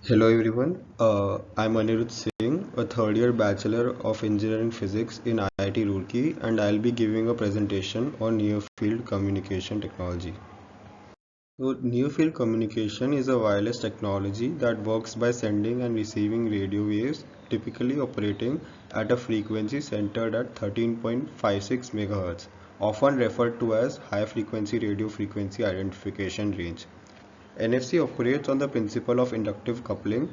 Hello everyone, I'm Anirudh Singh, a third year Bachelor of Engineering Physics in IIT Roorkee, and I'll be giving a presentation on Near Field Communication Technology. So, Near Field Communication is a wireless technology that works by sending and receiving radio waves, typically operating at a frequency centered at 13.56 MHz, often referred to as High Frequency Radio Frequency Identification Range. NFC operates on the principle of inductive coupling.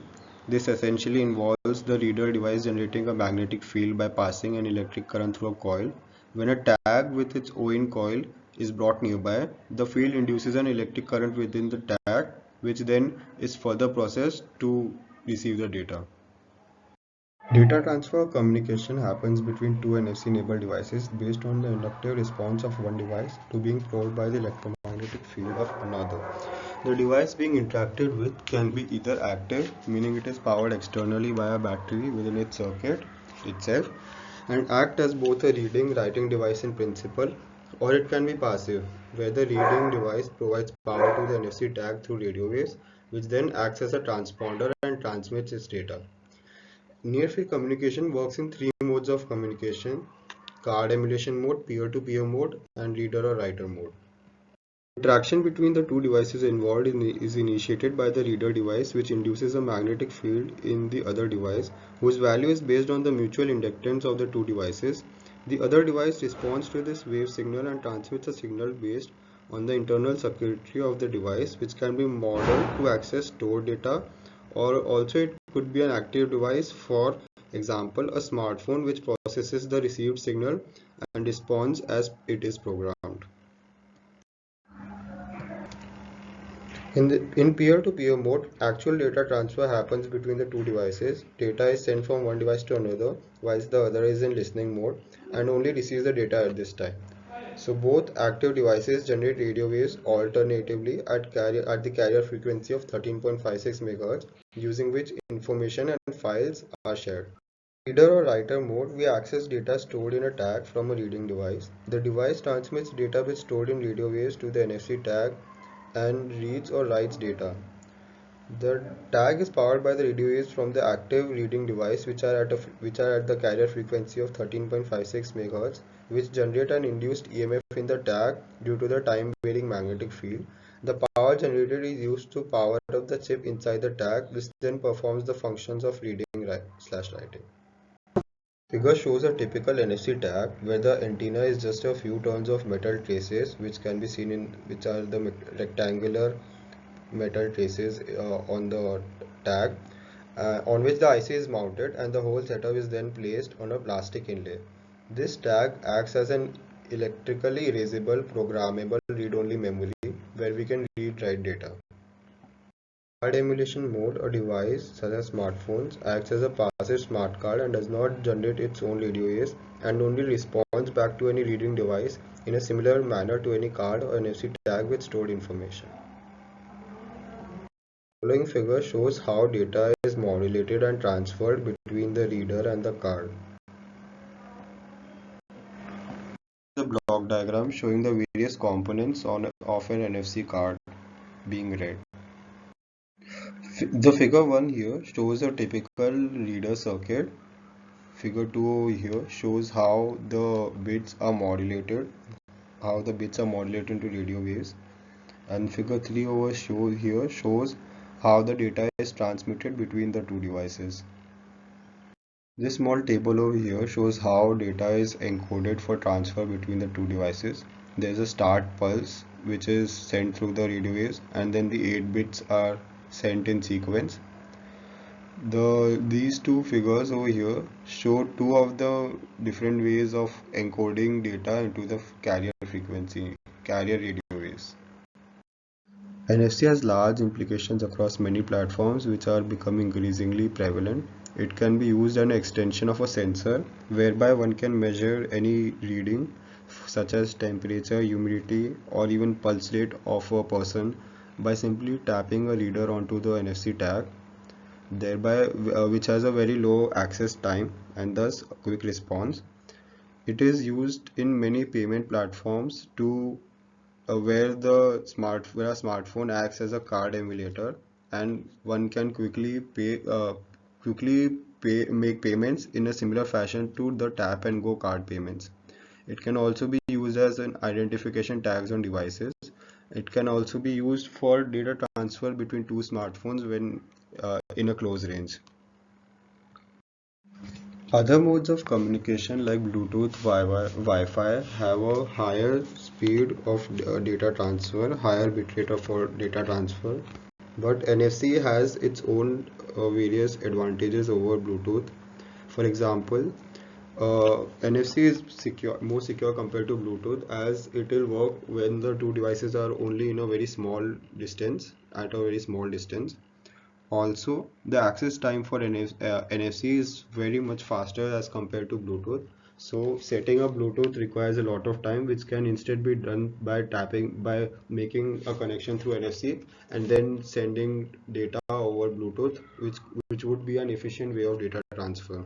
This essentially involves the reader device generating a magnetic field by passing an electric current through a coil. When a tag with its own coil is brought nearby, the field induces an electric current within the tag, which then is further processed to receive the data. Data transfer communication happens between two NFC-enabled devices based on the inductive response of one device to being probed by the electromagnetic field of another. The device being interacted with can be either active, meaning it is powered externally by a battery within its circuit itself, and act as both a reading-writing device in principle, or it can be passive, where the reading device provides power to the NFC tag through radio waves, which then acts as a transponder and transmits its data. Near-field communication works in three modes of communication: card emulation mode, peer-to-peer mode, and reader or writer mode. Interaction between the two devices involved is initiated by the reader device, which induces a magnetic field in the other device, whose value is based on the mutual inductance of the two devices. The other device responds to this wave signal and transmits a signal based on the internal circuitry of the device, which can be modeled to access stored data, or also it could be an active device, for example, a smartphone which processes the received signal and responds as it is programmed. In peer-to-peer mode, actual data transfer happens between the two devices. Data is sent from one device to another, whilst the other is in listening mode and only receives the data at this time. So both active devices generate radio waves alternatively at the carrier frequency of 13.56 MHz, using which information and files are shared. Reader or writer mode, we access data stored in a tag from a reading device. The device transmits data which stored in radio waves to the NFC tag and reads or writes data. The tag is powered by the radio waves from the active reading device, which are at the carrier frequency of 13.56 MHz, which generate an induced EMF in the tag due to the time-varying magnetic field. The power generated is used to power up the chip inside the tag, which then performs the functions of reading/writing. Figure shows a typical NFC tag where the antenna is just a few turns of metal traces, which are the rectangular metal traces on the tag, on which the IC is mounted, and the whole setup is then placed on a plastic inlay. This tag acts as an electrically erasable programmable read-only memory where we can read-write data. Card emulation mode, a device such as smartphones acts as a passive smart card and does not generate its own radio waves and only responds back to any reading device in a similar manner to any card or NFC tag with stored information. The following figure shows how data is modulated and transferred between the reader and the card. The block diagram showing the various components of an NFC card being read. The figure 1 here shows a typical reader circuit. Figure 2 over here shows how the bits are modulated into radio waves. And figure 3 over here shows how the data is transmitted between the two devices. This small table over here shows how data is encoded for transfer between the two devices. There is a start pulse which is sent through the radio waves, and then the 8 bits are sent in sequence. These two figures over here show two of the different ways of encoding data into the carrier radio waves. NFC has large implications across many platforms which are becoming increasingly prevalent. It can be used as an extension of a sensor, whereby one can measure any reading such as temperature, humidity, or even pulse rate of a person by simply tapping a reader onto the NFC tag, thereby which has a very low access time and thus a quick response. It is used in many payment platforms where a smartphone acts as a card emulator, and one can make payments in a similar fashion to the tap and go card payments. It can also be used as an identification tags on devices. It can also be used for data transfer between two smartphones when in a close range. Other modes of communication like Bluetooth, Wi-Fi have a higher speed of data transfer, higher bitrate for data transfer. But NFC has its own various advantages over Bluetooth. For example, NFC is more secure compared to Bluetooth, as it will work when the two devices are only in a very small distance, at a very small distance. Also, the access time for NFC is very much faster as compared to Bluetooth. So, setting up Bluetooth requires a lot of time, which can instead be done by by making a connection through NFC and then sending data over Bluetooth, which would be an efficient way of data transfer.